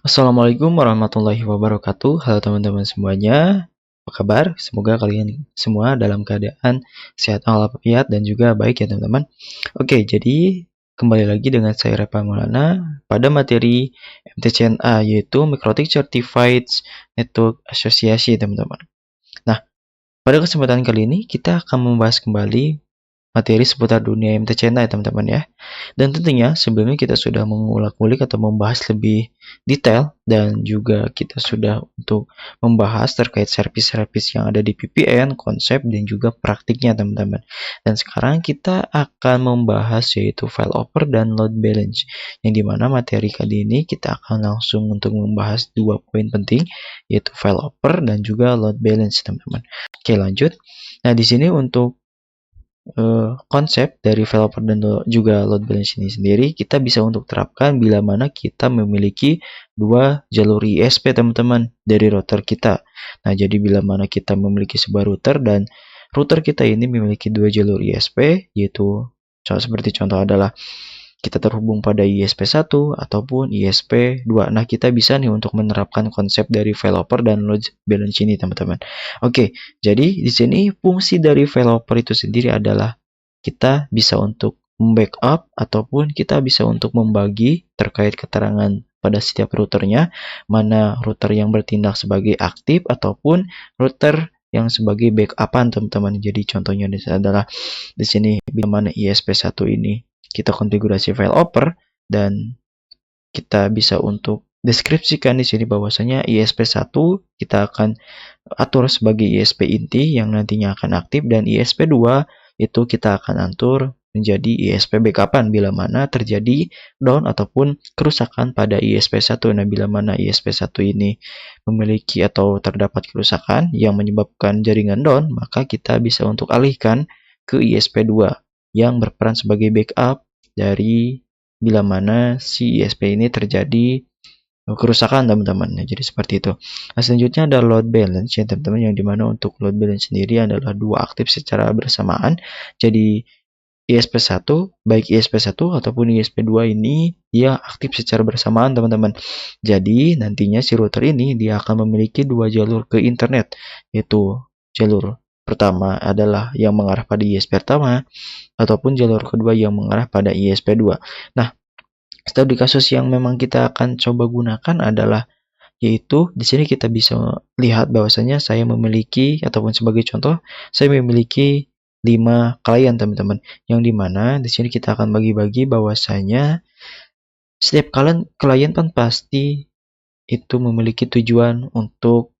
Assalamualaikum warahmatullahi wabarakatuh. Halo teman-teman semuanya. Apa kabar? Semoga kalian semua dalam keadaan sehat walafiat dan juga baik ya teman-teman. Oke, jadi kembali lagi dengan saya Repa Maulana pada materi MTCNA yaitu Mikrotik Certified Network Association teman-teman. Nah, pada kesempatan kali ini kita akan membahas kembali materi seputar dunia MTCNA ya teman-teman ya. Dan tentunya sebelumnya kita sudah mengulik atau membahas lebih detail dan juga kita sudah untuk membahas terkait servis-servis yang ada di VPN, konsep dan juga praktiknya teman-teman. Dan sekarang kita akan membahas yaitu failover dan load balance. Yang dimana materi kali ini kita akan langsung untuk membahas dua poin penting yaitu failover dan juga load balance teman-teman. Oke lanjut. Nah di sini untuk konsep dari developer dan juga load balance ini sendiri kita bisa untuk terapkan bila mana kita memiliki dua jalur ISP teman-teman dari router kita. Nah, jadi bila mana kita memiliki sebuah router dan router kita ini memiliki dua jalur ISP yaitu seperti contoh adalah kita terhubung pada ISP1 ataupun ISP2. Nah, kita bisa nih untuk menerapkan konsep dari failover dan load balance ini, teman-teman. Oke, jadi di sini fungsi dari failover itu sendiri adalah kita bisa untuk membackup ataupun kita bisa untuk membagi terkait keterangan pada setiap routernya, mana router yang bertindak sebagai aktif ataupun router yang sebagai backupan teman-teman. Jadi contohnya adalah di sini bila mana ISP1 ini kita konfigurasi failover dan kita bisa untuk deskripsikan di sini bahwasanya ISP1 kita akan atur sebagai ISP inti yang nantinya akan aktif dan ISP2 itu kita akan atur menjadi ISP backupan bila mana terjadi down ataupun kerusakan pada ISP1. Nah, bila mana ISP1 ini memiliki atau terdapat kerusakan yang menyebabkan jaringan down, maka kita bisa untuk alihkan ke ISP2 yang berperan sebagai backup dari bila mana si ISP ini terjadi kerusakan teman-teman. Nah, jadi seperti itu. Nah, selanjutnya ada load balance ya teman-teman, yang dimana untuk load balance sendiri adalah dua aktif secara bersamaan. Jadi ISP1 baik ISP1 ataupun ISP2 ini dia aktif secara bersamaan teman-teman. Jadi nantinya si router ini dia akan memiliki dua jalur ke internet, yaitu jalur pertama adalah yang mengarah pada ISP pertama ataupun jalur kedua yang mengarah pada ISP2. Nah, studi kasus yang memang kita akan coba gunakan adalah yaitu di sini kita bisa lihat bahwasanya saya memiliki ataupun sebagai contoh saya memiliki 5 klien teman-teman, yang dimana di sini kita akan bagi-bagi bahwasanya setiap klien kan pasti itu memiliki tujuan untuk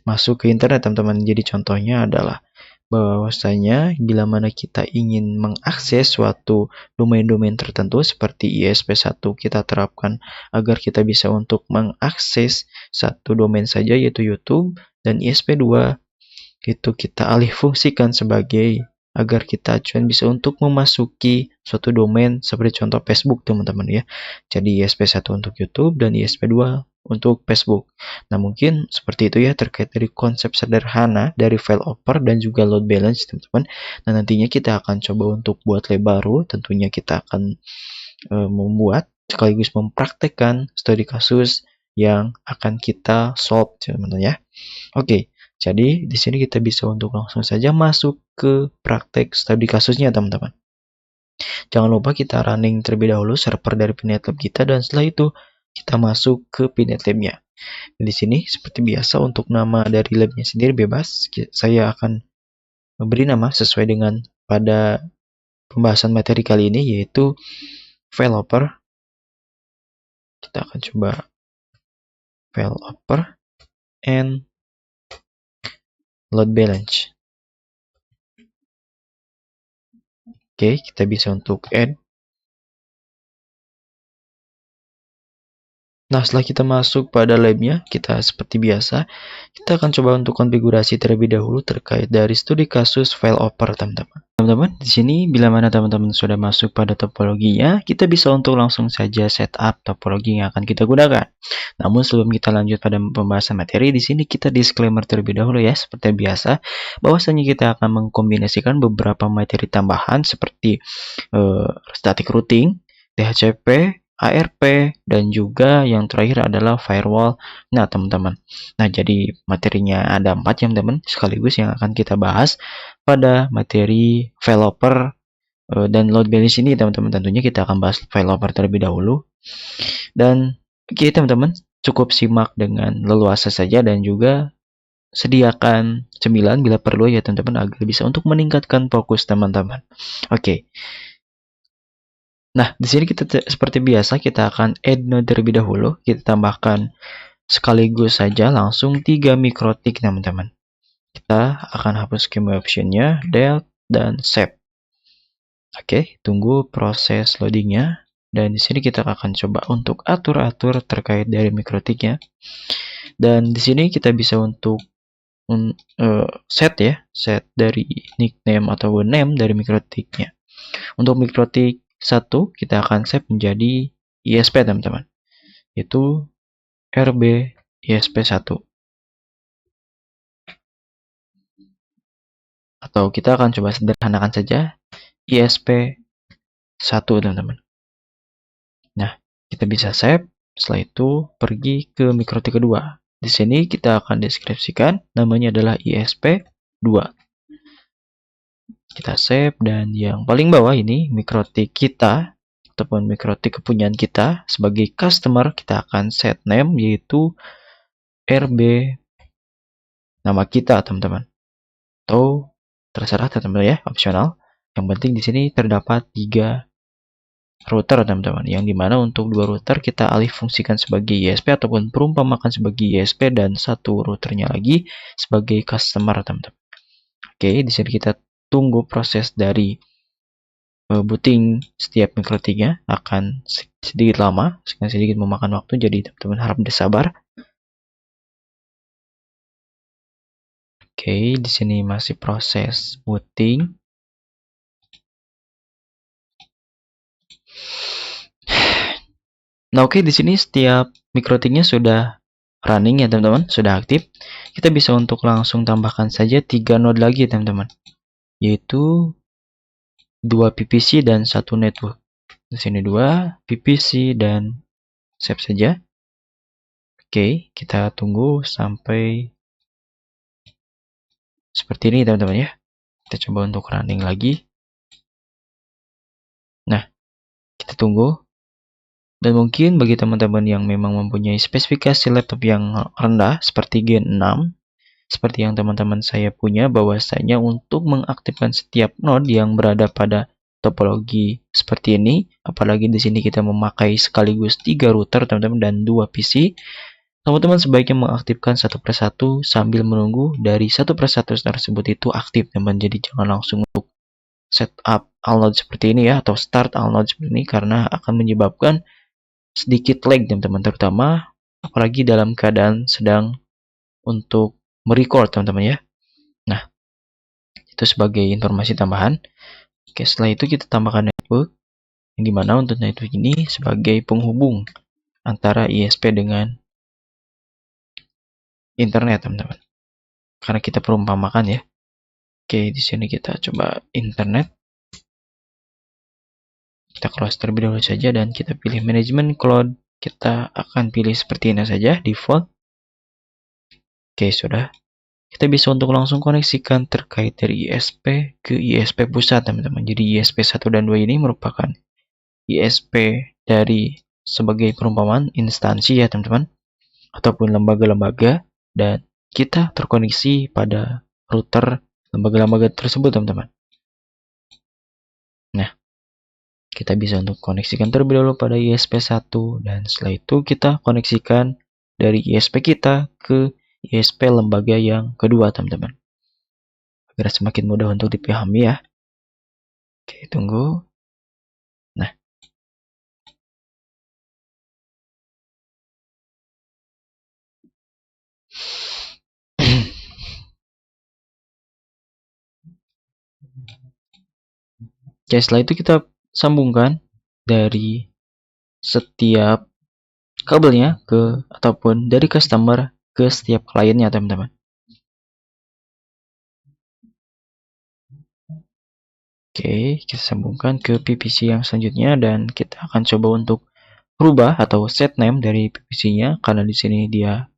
masuk ke internet teman-teman. Jadi contohnya adalah bahwasanya bila mana kita ingin mengakses suatu domain-domain tertentu seperti ISP1 kita terapkan agar kita bisa untuk mengakses satu domain saja yaitu YouTube, dan ISP2 itu kita alih fungsikan sebagai agar kita cuman bisa untuk memasuki suatu domain seperti contoh Facebook teman-teman ya. Jadi ISP1 untuk YouTube dan ISP2 untuk Facebook. Nah, mungkin seperti itu ya terkait dari konsep sederhana dari failover dan juga load balance teman-teman. Nah, nantinya kita akan coba untuk buat lab baru, tentunya kita akan membuat sekaligus mempraktekkan studi kasus yang akan kita solve teman-teman ya. Oke, jadi di sini kita bisa untuk langsung saja masuk ke praktek studi kasusnya teman-teman. Jangan lupa kita running terlebih dahulu server dari Pinet Lab kita dan setelah itu kita masuk ke Pinet Lab-nya. Di sini seperti biasa untuk nama dari labnya sendiri bebas. Saya akan memberi nama sesuai dengan pada pembahasan materi kali ini yaitu failover. Kita akan coba failover and load balance. Oke, kita bisa untuk add. Nah, setelah kita masuk pada labnya, kita seperti biasa, kita akan coba untuk konfigurasi terlebih dahulu terkait dari studi kasus failover, teman-teman. Teman-teman, di sini bila mana teman-teman sudah masuk pada topologinya, kita bisa untuk langsung saja setup topologi yang akan kita gunakan. Namun sebelum kita lanjut pada pembahasan materi, di sini kita disclaimer terlebih dahulu ya, seperti biasa, bahwasanya kita akan mengkombinasikan beberapa materi tambahan seperti static routing, DHCP, ARP, dan juga yang terakhir adalah firewall. Nah, teman-teman. Nah, jadi materinya ada 4 ya, teman-teman, sekaligus yang akan kita bahas pada materi developer dan load balance ini, teman-teman. Tentunya kita akan bahas developer terlebih dahulu. Dan oke, teman-teman, cukup simak dengan leluasa saja dan juga sediakan cemilan bila perlu ya, teman-teman, agar bisa untuk meningkatkan fokus teman-teman. Oke. Nah, di sini kita seperti biasa kita akan add node terlebih dahulu. Kita tambahkan sekaligus saja langsung 3 mikrotik, teman-teman. Kita akan hapus schema optionnya, delete, dan save. Oke, tunggu proses loadingnya. Dan di sini kita akan coba untuk atur-atur terkait dari mikrotiknya. Dan di sini kita bisa untuk set dari nickname atau name dari mikrotiknya. Untuk mikrotik 1 kita akan set menjadi ISP, teman-teman. Itu RB ISP1. Atau kita akan coba sederhanakan saja ISP1, teman-teman. Nah, kita bisa save. Setelah itu pergi ke mikrotik kedua. Di sini kita akan deskripsikan namanya adalah ISP2. Kita save, dan yang paling bawah ini mikrotik kita ataupun mikrotik kepunyaan kita sebagai customer, kita akan set name yaitu RB nama kita, teman-teman. Atau terserah, teman-teman ya, opsional. Yang penting di sini terdapat 3 router, teman-teman, yang dimana untuk 2 router kita alih fungsikan sebagai ISP ataupun perumpamakan sebagai ISP, dan 1 routernya lagi sebagai customer, teman-teman. Oke, di sini kita tunggu proses dari booting setiap mikrotiknya akan sedikit lama, sedikit memakan waktu, jadi teman-teman harap bersabar. Oke, di sini masih proses booting. Nah, oke, di sini setiap mikrotiknya sudah running ya, teman-teman, sudah aktif. Kita bisa untuk langsung tambahkan saja 3 node lagi, teman-teman, yaitu 2 PPC dan 1 network. Di sini 2 PPC dan save saja. Oke, kita tunggu sampai seperti ini, teman-teman ya. Kita coba untuk running lagi. Nah, kita tunggu. Dan mungkin bagi teman-teman yang memang mempunyai spesifikasi laptop yang rendah seperti Gen 6, seperti yang teman-teman saya punya, bahwasanya untuk mengaktifkan setiap node yang berada pada topologi seperti ini, apalagi di sini kita memakai sekaligus 3 router, teman-teman, dan 2 PC, teman-teman sebaiknya mengaktifkan satu persatu sambil menunggu dari satu persatu tersebut itu aktif, teman. Jadi jangan langsung untuk setup all node seperti ini ya, atau start all node seperti ini, karena akan menyebabkan sedikit lag, teman-teman, terutama apalagi dalam keadaan sedang untuk merecord, teman-teman ya. Nah, itu sebagai informasi tambahan. Oke, setelah itu kita tambahkan network, yang dimana untuk network ini sebagai penghubung antara ISP dengan internet, teman-teman, karena kita perumpamakan ya. Oke, di sini kita coba internet. Kita close terlebih dahulu saja dan kita pilih manajemen cloud. Kita akan pilih seperti ini saja, default. Oke, sudah. Kita bisa untuk langsung koneksikan terkait dari ISP ke ISP pusat, teman-teman. Jadi ISP 1 dan 2 ini merupakan ISP dari sebagai perumpamaan instansi ya, teman-teman, ataupun lembaga-lembaga, dan kita terkoneksi pada router lembaga-lembaga tersebut, teman-teman. Nah, kita bisa untuk koneksikan terlebih dahulu pada ISP1, dan setelah itu kita koneksikan dari ISP kita ke ISP lembaga yang kedua, teman-teman, agar semakin mudah untuk dipahami ya. Oke, tunggu. Nah, oke, setelah itu kita sambungkan dari setiap kabelnya ke ataupun dari customer ke setiap kliennya, teman-teman. Oke, kita sambungkan ke PPC yang selanjutnya dan kita akan coba untuk rubah atau set name dari PVC-nya, karena di sini dia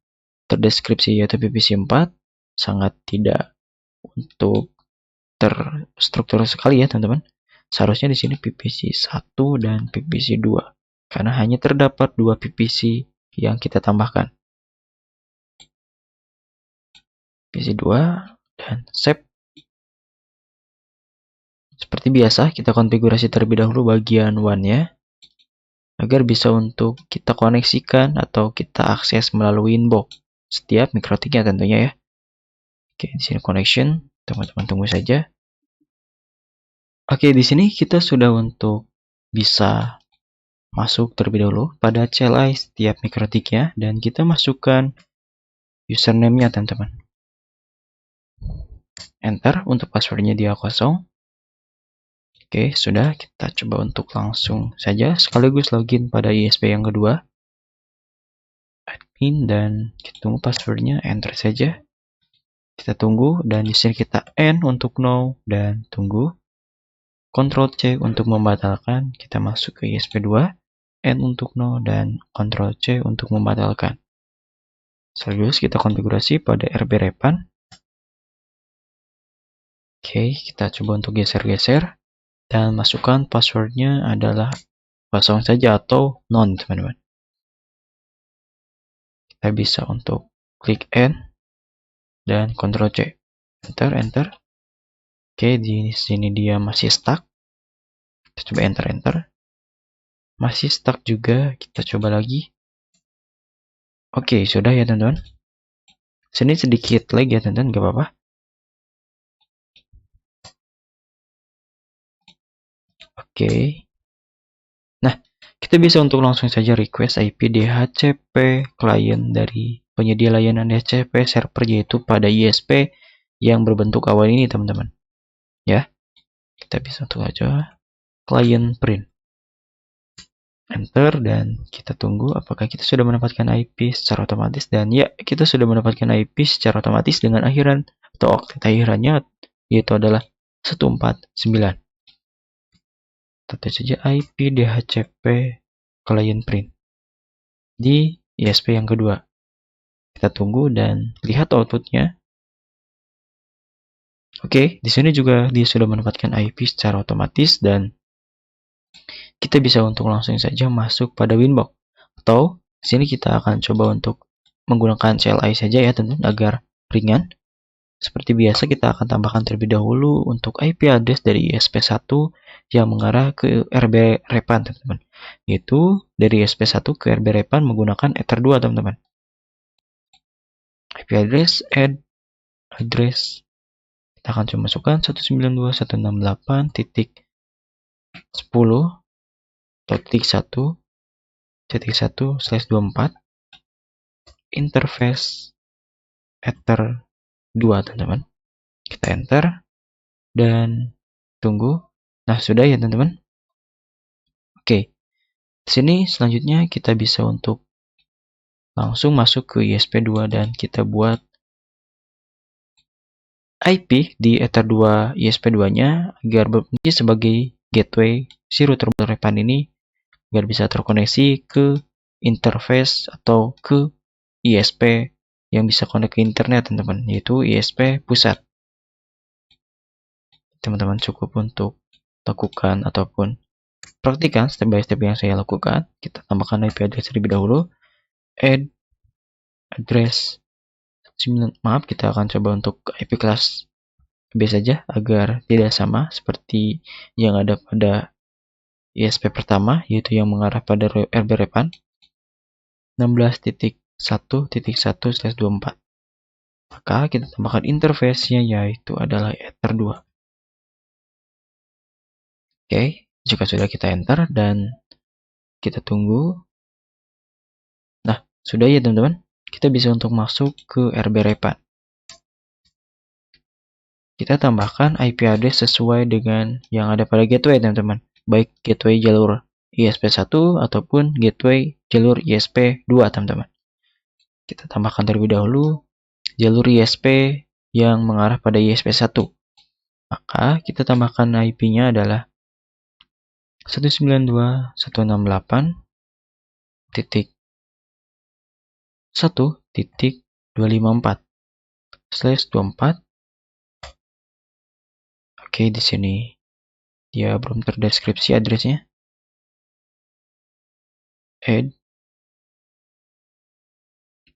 terdeskripsi yaitu PVC 4, sangat tidak untuk terstruktur sekali ya teman-teman. Seharusnya di sini PVC 1 dan PVC 2, karena hanya terdapat 2 PVC yang kita tambahkan. PVC 2 dan save. Seperti biasa, kita konfigurasi terlebih dahulu bagian WAN-nya agar bisa untuk kita koneksikan atau kita akses melalui inbox setiap mikrotiknya tentunya ya. Oke, di sini connection, teman-teman tunggu saja. Oke, di sini kita sudah untuk bisa masuk terlebih dahulu pada CLI setiap mikrotiknya dan kita masukkan username-nya teman-teman. Enter untuk passwordnya dia kosong. Oke, sudah, kita coba untuk langsung saja sekaligus login pada ISP yang kedua. Admin, dan kita tunggu passwordnya, enter saja. Kita tunggu, dan di sini kita N untuk no, dan tunggu. Ctrl C untuk membatalkan, kita masuk ke ISP 2. N untuk no, dan Ctrl C untuk membatalkan. Sekaligus kita konfigurasi pada RB Repan. Oke, kita coba untuk geser-geser. Dan masukkan passwordnya adalah kosong saja atau non teman-teman. Kita bisa untuk klik N dan Ctrl C, enter. Oke, di sini dia masih stuck. Kita coba enter. Masih stuck juga, kita coba lagi. Oke, sudah ya teman-teman. Sini sedikit lag ya teman-teman, gak apa-apa. Oke. Nah, kita bisa untuk langsung saja request IP DHCP klien dari penyedia layanan DHCP server, yaitu pada ISP yang berbentuk awan ini teman-teman. Ya, kita bisa untuk aja client print. Enter, dan kita tunggu apakah kita sudah mendapatkan IP secara otomatis, dan ya, kita sudah mendapatkan IP secara otomatis dengan akhiran atau oktet akhirannya yaitu adalah 149. Tentu saja IP DHCP client print di ISP yang kedua. Kita tunggu dan lihat outputnya. Oke, di sini juga dia sudah mendapatkan IP secara otomatis dan kita bisa untuk langsung saja masuk pada Winbox. Atau di sini kita akan coba untuk menggunakan CLI saja ya teman-teman agar ringan. Seperti biasa kita akan tambahkan terlebih dahulu untuk IP address dari ISP1 yang mengarah ke RB Repan teman-teman. Yaitu dari ISP1 ke RB Repan menggunakan Ether 2 teman-teman. IP address, add address. Kita akan coba masukkan 192.168.10.1.1/24 interface Ether 2 teman-teman. Kita enter dan tunggu. Nah, sudah ya teman-teman. Oke. Di sini selanjutnya kita bisa untuk langsung masuk ke ISP2 dan kita buat IP di Ether 2 ISP2-nya agar berfungsi sebagai gateway si router Repan ini agar bisa terkoneksi ke interface atau ke ISP yang bisa connect ke internet teman-teman, yaitu ISP pusat. Teman-teman cukup untuk lakukan ataupun praktikan step by step yang saya lakukan. Kita tambahkan IP address terlebih dahulu. Add address 9, maaf, kita akan coba untuk IP kelas B saja agar tidak sama seperti yang ada pada ISP pertama, yaitu yang mengarah pada RB Repan 16.1.1/24. Maka kita tambahkan interface-nya yaitu adalah Ether 2. Oke, jika sudah kita enter dan kita tunggu. Nah, sudah ya teman-teman. Kita bisa untuk masuk ke RB Repan. Kita tambahkan IP address sesuai dengan yang ada pada gateway teman-teman. Baik gateway jalur ISP1 ataupun gateway jalur ISP2 teman-teman. Kita tambahkan terlebih dahulu jalur ISP yang mengarah pada ISP1. Maka kita tambahkan IP-nya adalah 192.168 1.1.254/24. Oke, di sini dia belum terdeskripsi addressnya.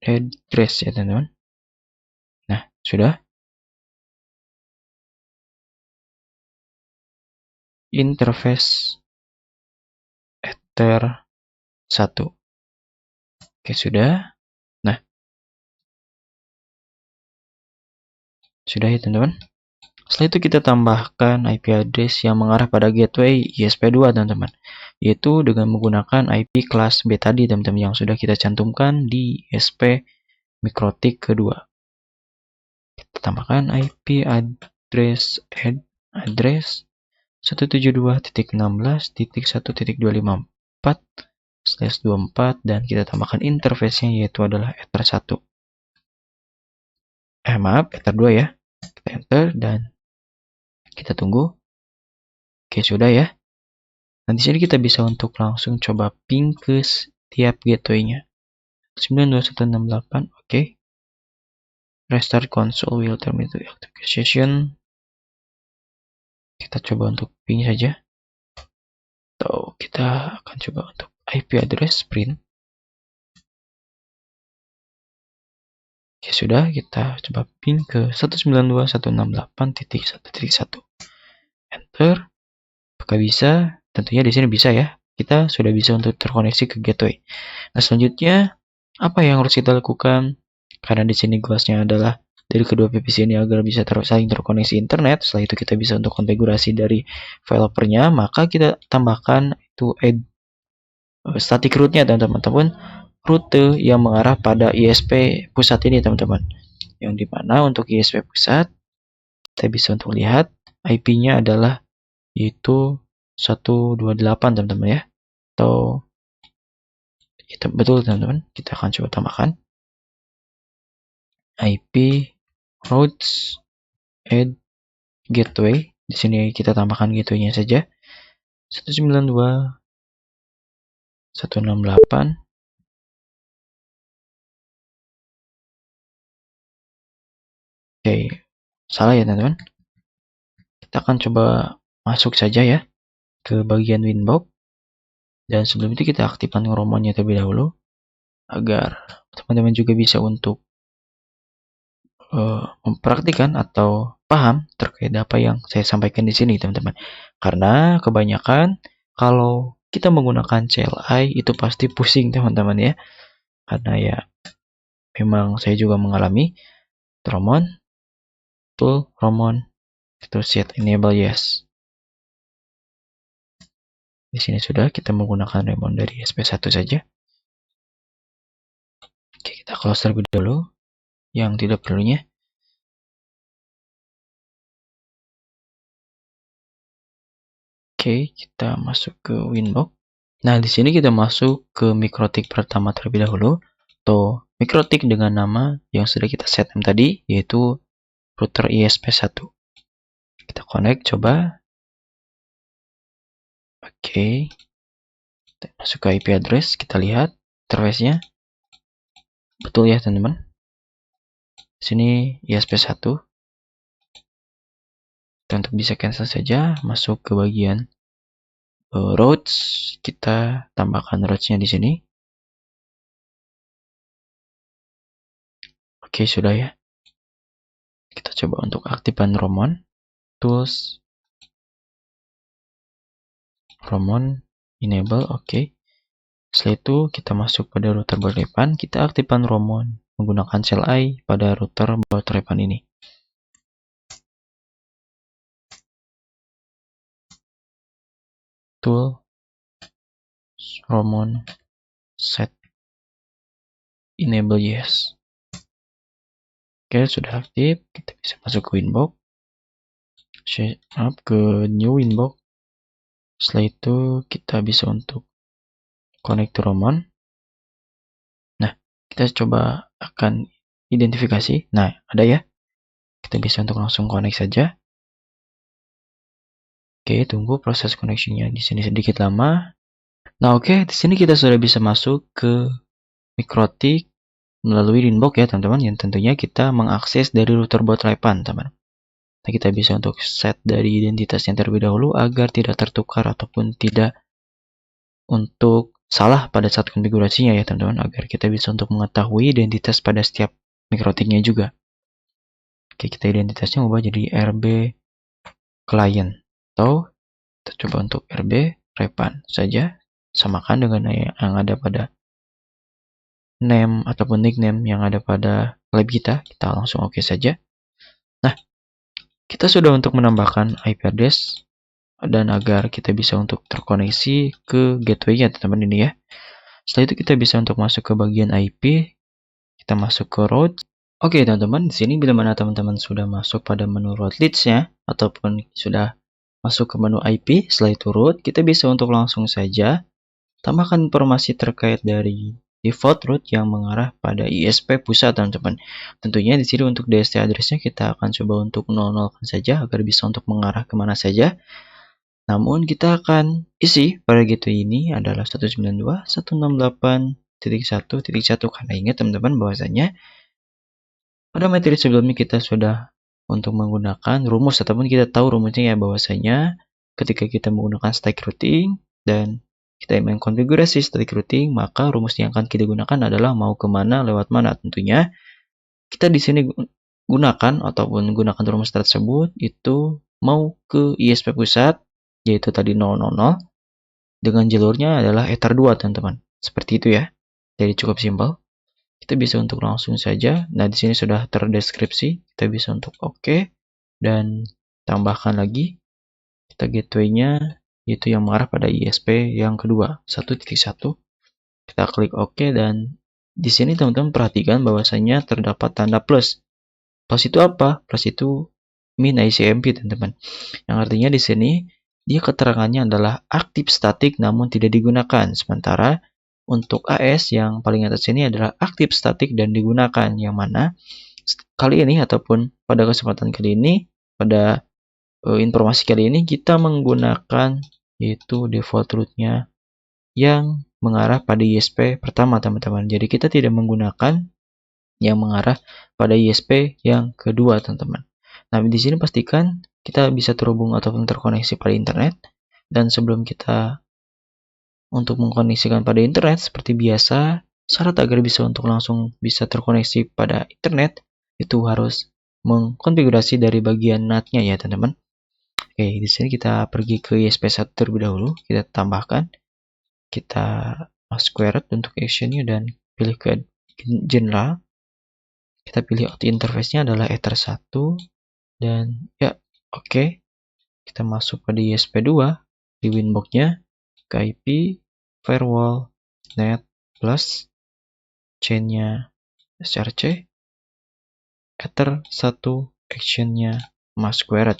Address ya teman-teman. Nah, sudah. Interface Ether 1. Oke, sudah. Nah, sudah ya teman-teman. Setelah itu kita tambahkan IP address yang mengarah pada gateway ESP2 teman-teman, yaitu dengan menggunakan IP kelas B tadi teman-teman yang sudah kita cantumkan di ESP mikrotik kedua. Kita tambahkan IP address 172.16.1.254/24 dan kita tambahkan interface-nya yaitu adalah Ether 1. Ether 2 ya. Kita enter dan kita tunggu. Oke, sudah ya. Nah, di sini kita bisa untuk langsung coba ping ke setiap gateway-nya. 92168, oke. Restart console will terminate activation. Kita coba untuk ping saja. Atau kita akan coba untuk IP address print. Oke, sudah. Kita coba ping ke 192.168.1.1. Enter. Apakah bisa? Tentunya di sini bisa ya. Kita sudah bisa untuk terkoneksi ke gateway. Nah, selanjutnya apa yang harus kita lakukan? Karena di sini goalsnya adalah dari kedua PVC ini agar bisa saling terkoneksi internet. Setelah itu kita bisa untuk konfigurasi dari developernya, maka kita tambahkan itu add static route-nya teman-teman, rute yang mengarah pada ISP pusat ini teman-teman. Yang dimana untuk ISP pusat kita bisa untuk lihat IP-nya adalah yaitu 128 teman-teman ya, atau itu betul teman-teman. Kita akan coba tambahkan IP routes add gateway. Di sini kita tambahkan gateway-nya saja 192.168. Oke, salah ya teman-teman. Kita akan coba masuk saja ya ke bagian Winbox. Dan sebelum itu kita aktifkan romonnya terlebih dahulu agar teman-teman juga bisa untuk mempraktikkan atau paham terkait apa yang saya sampaikan di sini teman-teman. Karena kebanyakan kalau kita menggunakan CLI itu pasti pusing teman-teman ya. Karena ya memang saya juga mengalami Romon, tool Romon, itu set enable yes. Di sini sudah kita menggunakan Romon dari SP1 saja. Oke, kita close terlebih dahulu yang tidak perlunya. Oke, kita masuk ke Winbox. Nah, di sini kita masuk ke mikrotik pertama terlebih dahulu, atau mikrotik dengan nama yang sudah kita set tadi, yaitu router ISP1. Kita connect, coba. Oke. Kita masuk ke IP address, kita lihat interface-nya. Betul ya, teman-teman. Sini ISP1. Kita untuk bisa cancel saja, masuk ke bagian routes, kita tambahkan routes-nya di sini. Oke, sudah ya. Kita coba untuk aktifkan Romon, tools, Romon, enable, oke. Setelah itu kita masuk pada router baut repan, kita aktifkan Romon menggunakan CLI pada router baut repan ini. Tool, Romon, set, enable yes. Oke, sudah aktif. Kita bisa masuk ke Winbox. Ke new Winbox. Setelah itu kita bisa untuk connect to Romon. Nah, kita coba akan identifikasi. Nah, ada ya. Kita bisa untuk langsung connect saja. Oke, tunggu proses koneksinya di sini sedikit lama. Nah, oke, di sini kita sudah bisa masuk ke Mikrotik melalui Inbox ya, teman-teman, yang tentunya kita mengakses dari router bot LAN, teman. Nah, kita bisa untuk set dari identitasnya terlebih dahulu agar tidak tertukar ataupun tidak untuk salah pada saat konfigurasinya ya, teman-teman, agar kita bisa untuk mengetahui identitas pada setiap mikrotiknya juga. Oke, kita identitasnya ubah jadi RB client atau kita coba untuk RB repan saja, samakan dengan yang ada pada name ataupun nickname yang ada pada lab kita langsung oke saja. Nah, kita sudah untuk menambahkan IP address dan agar kita bisa untuk terkoneksi ke gateway-nya, teman-teman, ini ya. Setelah itu kita bisa untuk masuk ke bagian IP, kita masuk ke route. Oke, teman-teman, di sini bila mana teman-teman sudah masuk pada menu route leads-nya ataupun sudah masuk ke menu IP, setelah itu route, kita bisa untuk langsung saja tambahkan informasi terkait dari default route yang mengarah pada ISP pusat, teman-teman. Tentunya di sini untuk DST address-nya kita akan coba untuk 00 saja agar bisa untuk mengarah kemana saja. Namun kita akan isi pada gateway ini adalah 192.168.1.1 karena ingat teman-teman bahwasanya pada materi sebelumnya kita sudah untuk menggunakan rumus ataupun kita tahu rumusnya ya bahwasanya ketika kita menggunakan static routing dan kita mengkonfigurasi static routing, maka rumus yang akan kita gunakan adalah mau kemana lewat mana. Tentunya kita di sini gunakan ataupun gunakan rumus tersebut itu mau ke ISP pusat yaitu tadi 000 dengan jalurnya adalah Ether 2, teman-teman. Seperti itu ya. Jadi cukup simpel. Kita bisa untuk langsung saja. Nah, di sini sudah terdeskripsi. Kita bisa untuk oke dan tambahkan lagi kita gateway-nya yaitu yang mengarah pada ISP yang kedua, 1.1. Kita klik oke dan di sini teman-teman perhatikan bahwasanya terdapat tanda plus. Plus itu apa? Plus itu min ICMP, teman-teman. Yang artinya di sini dia keterangannya adalah aktif statik namun tidak digunakan. Sementara untuk AS yang paling atas ini adalah aktif statik dan digunakan, yang mana kali ini ataupun pada kesempatan kali ini, pada informasi kali ini kita menggunakan yaitu default route-nya yang mengarah pada ISP pertama, teman-teman. Jadi kita tidak menggunakan yang mengarah pada ISP yang kedua, teman-teman. Nah, di sini pastikan kita bisa terhubung ataupun terkoneksi pada internet. Dan sebelum kita untuk mengkoneksikan pada internet seperti biasa, syarat agar bisa untuk langsung bisa terkoneksi pada internet itu harus mengkonfigurasi dari bagian NAT-nya ya, teman-teman. Oke, di sini kita pergi ke ISP1 terlebih dahulu, kita tambahkan, kita square untuk actionnya dan pilih ke general. Kita pilih out interface-nya adalah Ether 1 dan ya, oke. Kita masuk pada ISP2 di winbox-nya ke IP firewall net plus chain-nya src Ether 1 action-nya squared.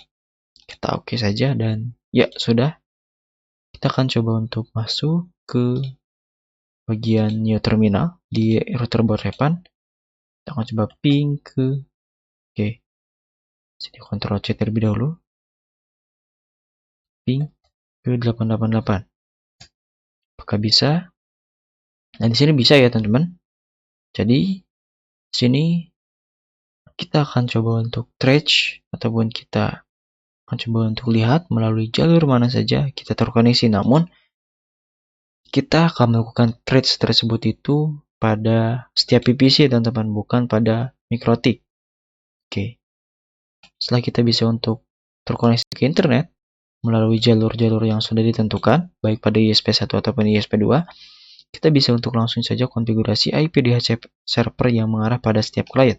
Kita oke saja dan ya sudah. Kita akan coba untuk masuk ke bagian new terminal di router bot repan. Kita akan coba ping ke oke. Sini Ctrl C terlebih dahulu. Ping ke 888. Apakah bisa? Nah, di sini bisa ya, teman-teman. Jadi, sini kita akan coba untuk trace ataupun kita akan coba untuk lihat melalui jalur mana saja kita terkoneksi. Namun, kita akan melakukan trace tersebut itu pada setiap PPC, teman-teman, bukan pada mikrotik. Oke. Setelah kita bisa untuk terkoneksi ke internet melalui jalur-jalur yang sudah ditentukan, baik pada ISP1 ataupun ISP2, kita bisa untuk langsung saja konfigurasi IP DHCP server yang mengarah pada setiap klien.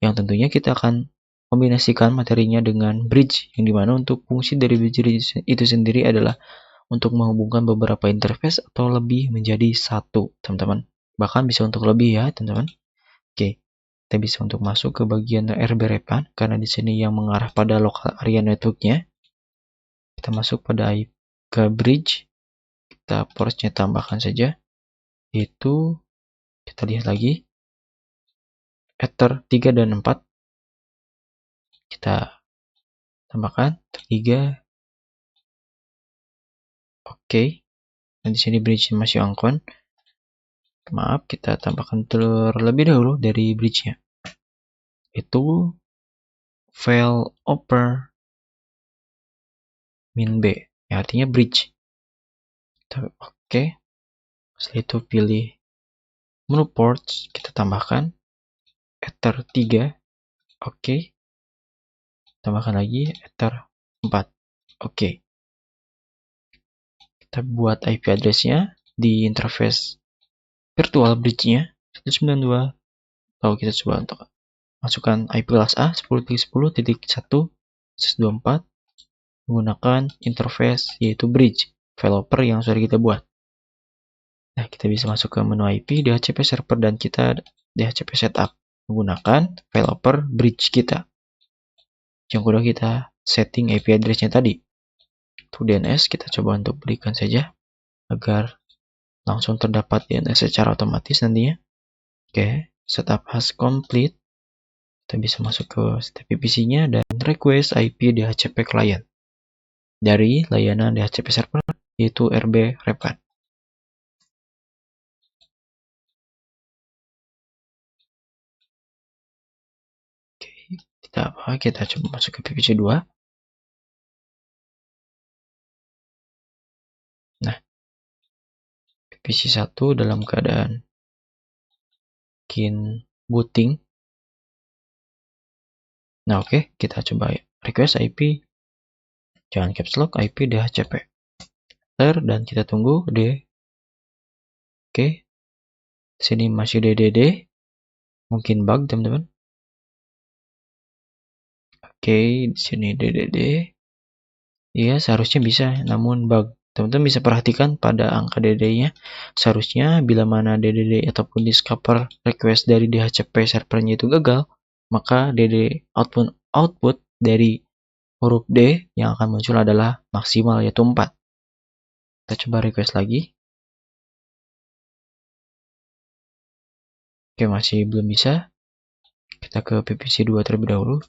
Yang tentunya kita akan kombinasikan materinya dengan bridge, yang dimana untuk fungsi dari bridge itu sendiri adalah untuk menghubungkan beberapa interface atau lebih menjadi satu, teman-teman. Bahkan bisa untuk lebih ya, teman-teman. Oke, kita bisa untuk masuk ke bagian RB repan karena di sini yang mengarah pada local area network-nya. Kita masuk pada ke bridge, kita ports-nya tambahkan saja, yaitu kita lihat lagi Ether 3 dan 4. Kita tambahkan 3. Oke. Nah, di sini bridge masih on. Maaf, kita tambahkan terlebih dahulu dari bridge-nya. Itu failover min B, ya, artinya bridge. Oke. Setelah itu pilih menu ports, kita tambahkan ether 3. Oke. Tambahkan lagi ether 4. Oke. Kita buat IP address-nya di interface virtual bridge-nya 192. Atau kita coba untuk masukkan IP kelas A 10.10.1.24 menggunakan interface yaitu bridge developer yang sudah kita buat. Nah, kita bisa masuk ke menu IP, DHCP server, dan kita DHCP setup menggunakan developer bridge kita. Yang kedua kita setting IP address-nya tadi. Untuk DNS kita coba untuk berikan saja agar langsung terdapat DNS secara otomatis nantinya. Oke, setup has complete. Kita bisa masuk ke step VPC-nya dan request IP DHCP client dari layanan DHCP server yaitu RB Replan. Oke, kita coba masuk ke VPC 2. Nah, VPC 1 dalam keadaan bikin booting. Nah, oke, kita coba request IP, jangan caps lock, IP DHCP. Dan kita tunggu D. Oke, sini masih DDD, mungkin bug teman-teman. Oke, di sini DDD. Iya, seharusnya bisa, namun bug. Teman-teman bisa perhatikan pada angka DDD-nya. Seharusnya bila mana DDD ataupun discover request dari DHCP servernya itu gagal, maka DDD output dari huruf D yang akan muncul adalah maksimal, yaitu 4. Kita coba request lagi. Oke, masih belum bisa. Kita ke VPC 2 terlebih dahulu.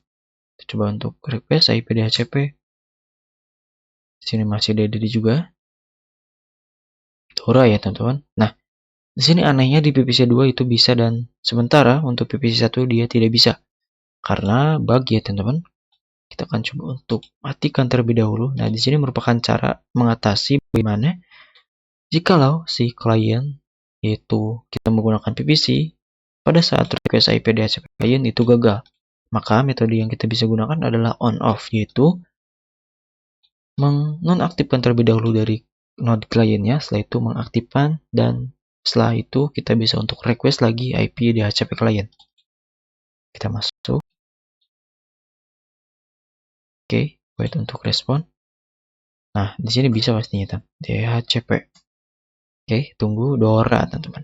Kita coba untuk request IP DHCP. Sini masih DDD juga. Dora ya teman-teman. Nah, di sini anehnya di VPC 2 itu bisa dan sementara untuk VPC 1 dia tidak bisa. Karena bug ya teman-teman. Kita akan coba untuk matikan terlebih dahulu. Nah, di sini merupakan cara mengatasi bagaimana jikalau si klien yaitu kita menggunakan VPC pada saat request IP DHCP klien itu gagal. Maka metode yang kita bisa gunakan adalah on off, yaitu menonaktifkan terlebih dahulu dari node kliennya, setelah itu mengaktifkan, dan setelah itu kita bisa untuk request lagi IP DHCP klien. Kita masuk. Oke, wait untuk respon. Nah, di sini bisa pastinya teman. DHCP. Oke, tunggu Dora teman-teman.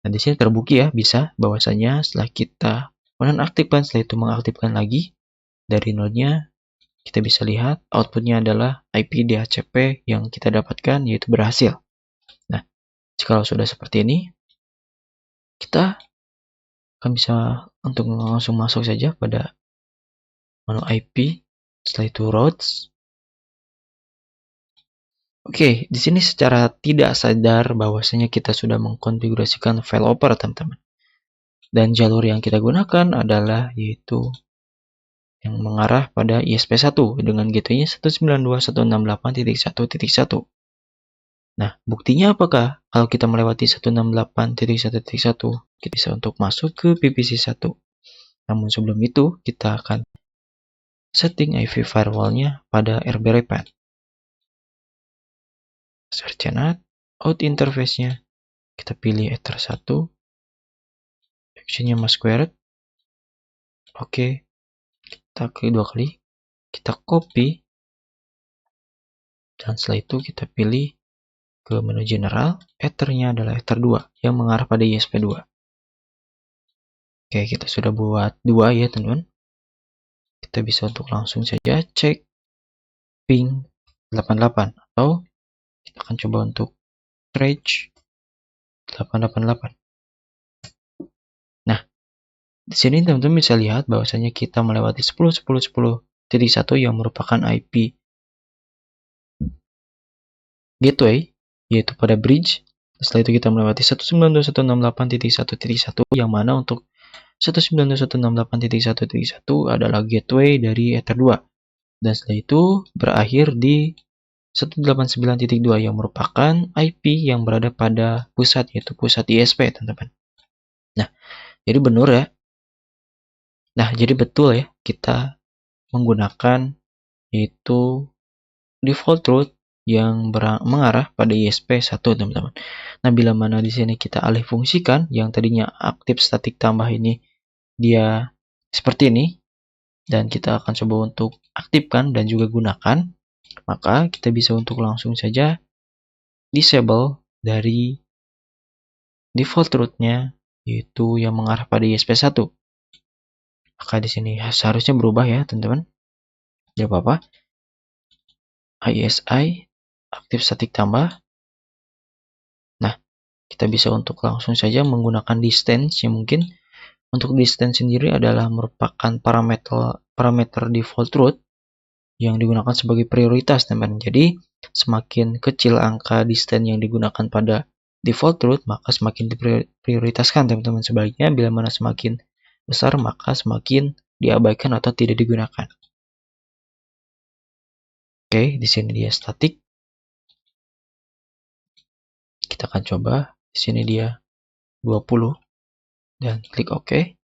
Nah, di sini terbukti ya bisa bahwasanya setelah kita menonaktifkan, setelah itu mengaktifkan lagi dari node-nya, kita bisa lihat outputnya adalah IP DHCP yang kita dapatkan yaitu berhasil. Nah, jika sudah seperti ini, kita akan bisa untuk langsung masuk saja pada menu IP, setelah itu routes. Oke, di sini secara tidak sadar bahwasanya kita sudah mengkonfigurasikan failover teman-teman. Dan jalur yang kita gunakan adalah yaitu yang mengarah pada ISP1 dengan gateway-nya 192.168.1.1. Nah, buktinya apakah? Kalau kita melewati 168.1.1, kita bisa untuk masuk ke VPC1. Namun sebelum itu, kita akan setting IP firewall-nya pada RB Replan. Search NAT, out interface-nya, kita pilih ether 1, action-nya squared. Oke, kita klik 2 kali, kita copy, dan setelah itu kita pilih ke menu general, ethernya adalah ether 2 yang mengarah pada ISP2. Oke, kita sudah buat 2 ya teman-teman. Kita bisa untuk langsung saja cek ping 88 atau kita akan coba untuk stretch 888. Nah, di sini teman-teman bisa lihat bahwasanya kita melewati 10.10.10.1 yang merupakan IP gateway yaitu pada bridge. Setelah itu kita melewati 192.168.1.1 yang mana untuk 192.168.1.1 adalah gateway dari Ether 2. Dan setelah itu berakhir di 189.2 yang merupakan IP yang berada pada pusat, yaitu pusat ISP, teman-teman. Nah, jadi benar ya. Nah, jadi betul ya, kita menggunakan yaitu default route yang mengarah pada ISP1, teman-teman. Nah, bila mana di sini kita alih fungsikan yang tadinya aktif statik tambah ini dia seperti ini, dan kita akan coba untuk aktifkan dan juga gunakan, maka kita bisa untuk langsung saja disable dari default route-nya, yaitu yang mengarah pada ISP1. Maka di sini seharusnya berubah ya, teman-teman. Tidak apa-apa. ISI aktif statik tambah. Nah, kita bisa untuk langsung saja menggunakan distance yang mungkin untuk distance sendiri adalah merupakan parameter default route yang digunakan sebagai prioritas, teman-teman. Jadi, semakin kecil angka distance yang digunakan pada default route, maka semakin diprioritaskan, teman-teman. Sebaliknya, bila mana semakin besar, maka semakin diabaikan atau tidak digunakan. Oke, di sini dia statik. Kita akan coba. Di sini dia 20 dan klik OK.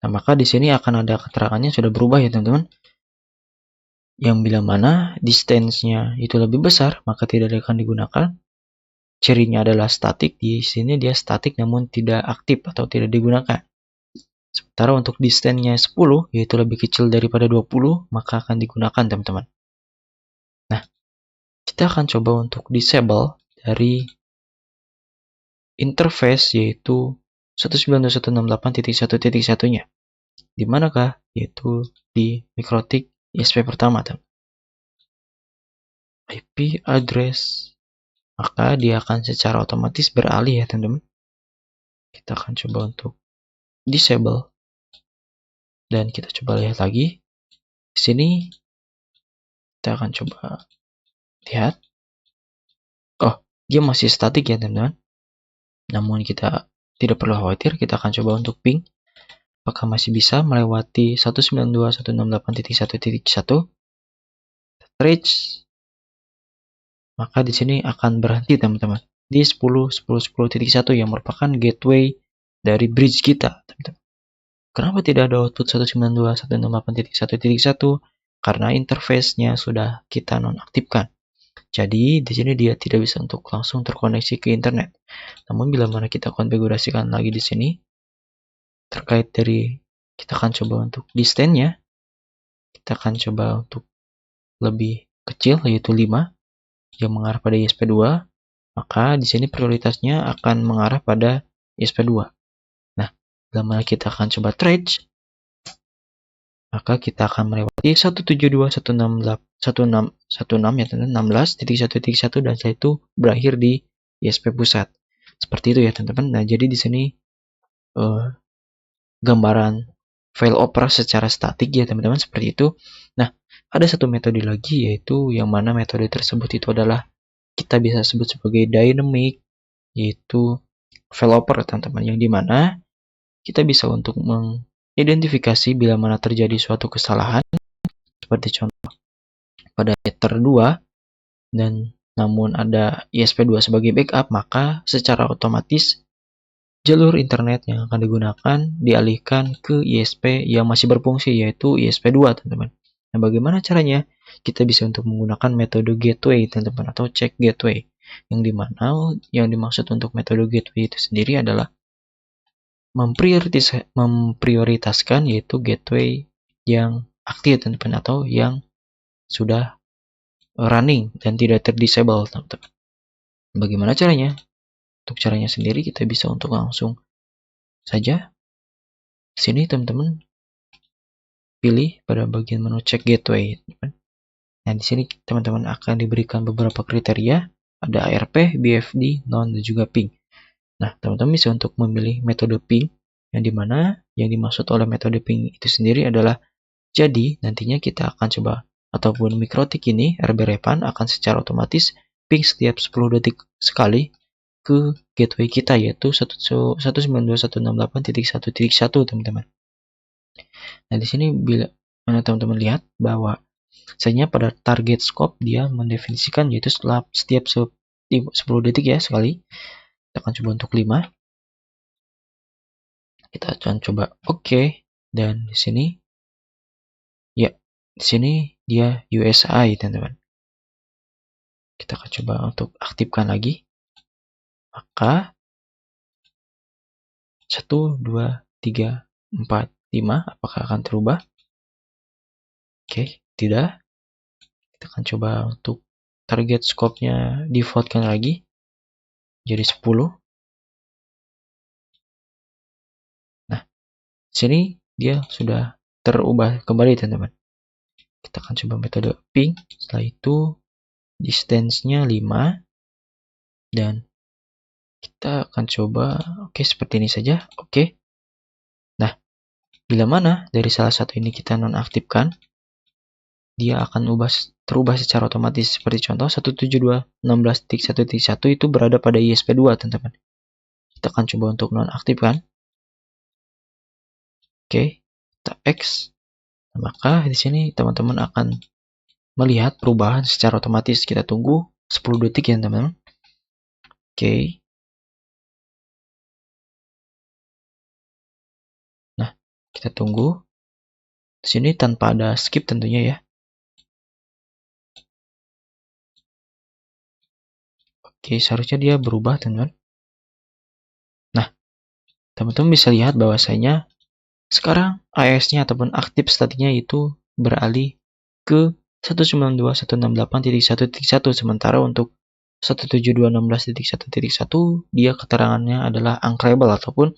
Nah, maka di sini akan ada keterangannya sudah berubah ya, teman-teman. Yang bila mana distance-nya itu lebih besar, maka tidak akan digunakan. Cirinya adalah statik. Di sini dia statik namun tidak aktif atau tidak digunakan. Sementara untuk distance-nya 10, yaitu lebih kecil daripada 20, maka akan digunakan, teman-teman. Nah, kita akan coba untuk disable dari interface yaitu 192.168.1.1-nya. Di manakah? Yaitu di MikroTik ISP pertama, teman. IP address, maka dia akan secara otomatis beralih ya, teman-teman. Kita akan coba untuk disable dan kita coba lihat lagi. Di sini kita akan coba lihat. Oh, dia masih statik ya, teman-teman. Namun kita tidak perlu khawatir, kita akan coba untuk ping. Apakah masih bisa melewati 192.168.1.1? Reach. Maka di sini akan berhenti, teman-teman. Di 10.10.10.1 yang merupakan gateway dari bridge kita, teman-teman. Kenapa tidak ada output 192.168.1.1? Karena interface-nya sudah kita nonaktifkan. Jadi di sini dia tidak bisa untuk langsung terkoneksi ke internet. Namun bila mana kita konfigurasikan lagi di sini, terkait dari kita akan coba untuk distance-nya, kita akan coba untuk lebih kecil yaitu 5 yang mengarah pada ISP2, maka di sini prioritasnya akan mengarah pada ISP2. Nah, bila mana kita akan coba trace, maka kita akan melewati 172.168.16 ya, teman-teman, 16.1.1 dan setelah itu berakhir di ISP pusat. Seperti itu ya, teman-teman. Nah, jadi di sini gambaran file opera secara statik ya, teman-teman, seperti itu. Nah, ada satu metode lagi yaitu yang mana metode tersebut itu adalah kita bisa sebut sebagai dynamic, yaitu file opera, teman-teman, yang dimana kita bisa untuk mengidentifikasi bila mana terjadi suatu kesalahan seperti contoh pada Ether 2 dan namun ada ISP2 sebagai backup, maka secara otomatis jalur internet yang akan digunakan dialihkan ke ISP yang masih berfungsi yaitu ISP2, teman-teman. Nah, bagaimana caranya? Kita bisa untuk menggunakan metode gateway, teman-teman, atau check gateway. Yang dimana yang dimaksud untuk metode gateway itu sendiri adalah memprioritaskan yaitu gateway yang aktif, teman-teman, atau yang sudah running dan tidak terdisable, teman-teman. Bagaimana caranya? Untuk caranya sendiri kita bisa untuk langsung saja sini, teman-teman, pilih pada bagian menu check gateway, teman-teman. Nah, di sini teman-teman akan diberikan beberapa kriteria, ada ARP, BFD, non, dan juga ping. Nah, teman-teman bisa untuk memilih metode ping, yang dimana yang dimaksud oleh metode ping itu sendiri adalah jadi nantinya kita akan coba ataupun MikroTik ini RB Repan akan secara otomatis ping setiap 10 detik sekali ke gateway kita, yaitu 192.168.1.1 teman-teman. Nah, di sini bila mana teman-teman lihat bahwa misalnya pada target scope dia mendefinisikan yaitu setelah setiap 10 detik ya sekali. Kita akan coba untuk 5. Kita akan coba oke. Dan di sini ya, di sini dia USI teman-teman. Kita akan coba untuk aktifkan lagi. Maka 1, 2, 3, 4, 5 apakah akan terubah? Oke, tidak. Kita akan coba untuk target scope-nya default-kan lagi jadi 10. Nah, sini dia sudah terubah kembali teman-teman. Kita akan coba metode ping. Setelah itu distance-nya 5 dan kita akan coba oke seperti ini saja. Oke. Nah, bila mana dari salah satu ini kita nonaktifkan, dia akan terubah secara otomatis. Seperti contoh 172.16.1.1 itu berada pada ISP2 teman-teman. Kita akan coba untuk nonaktifkan. Oke, kita X. Nah, maka di sini teman-teman akan melihat perubahan secara otomatis. Kita tunggu 10 detik ya teman-teman. Oke. Nah, kita tunggu. Di sini tanpa ada skip tentunya ya. Oke, seharusnya dia berubah teman-teman. Nah, teman-teman bisa lihat bahwasanya sekarang AES-nya ataupun aktif statiknya itu beralih ke 192.168.1.1, sementara untuk 172.16.1.1 dia keterangannya adalah uncreable ataupun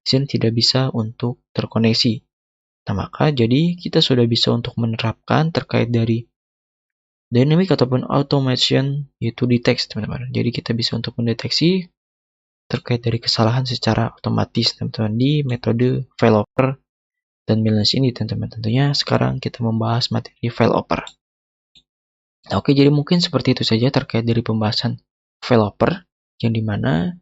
sini tidak bisa untuk terkoneksi. Nah, maka jadi kita sudah bisa untuk menerapkan terkait dari dynamic ataupun automation yaitu detect teman-teman. Jadi kita bisa untuk mendeteksi terkait dari kesalahan secara otomatis teman-teman di metode failover dan balance ini teman-teman. Tentunya sekarang kita membahas materi failover. Nah, oke, jadi mungkin seperti itu saja terkait dari pembahasan failover yang dimana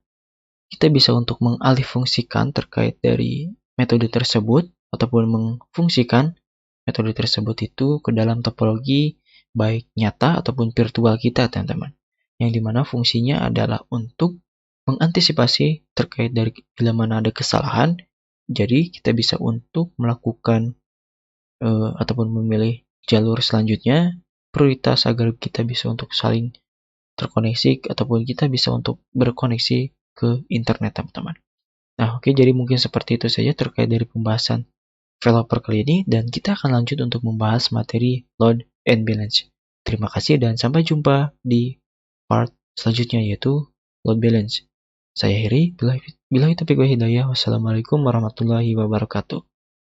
kita bisa untuk mengalihfungsikan terkait dari metode tersebut ataupun mengfungsikan metode tersebut itu ke dalam topologi baik nyata ataupun virtual kita teman-teman. Yang dimana fungsinya adalah untuk mengantisipasi terkait dari bila mana ada kesalahan. Jadi kita bisa untuk melakukan ataupun memilih jalur selanjutnya prioritas agar kita bisa untuk saling terkoneksi ataupun kita bisa untuk berkoneksi ke internet teman-teman. Nah, oke, jadi mungkin seperti itu saja terkait dari pembahasan failover kali ini dan kita akan lanjut untuk membahas materi load and balance. Terima kasih dan sampai jumpa di part selanjutnya yaitu load balance. Saya Heri, billahi taufiq wal hidayah. Wassalamualaikum warahmatullahi wabarakatuh.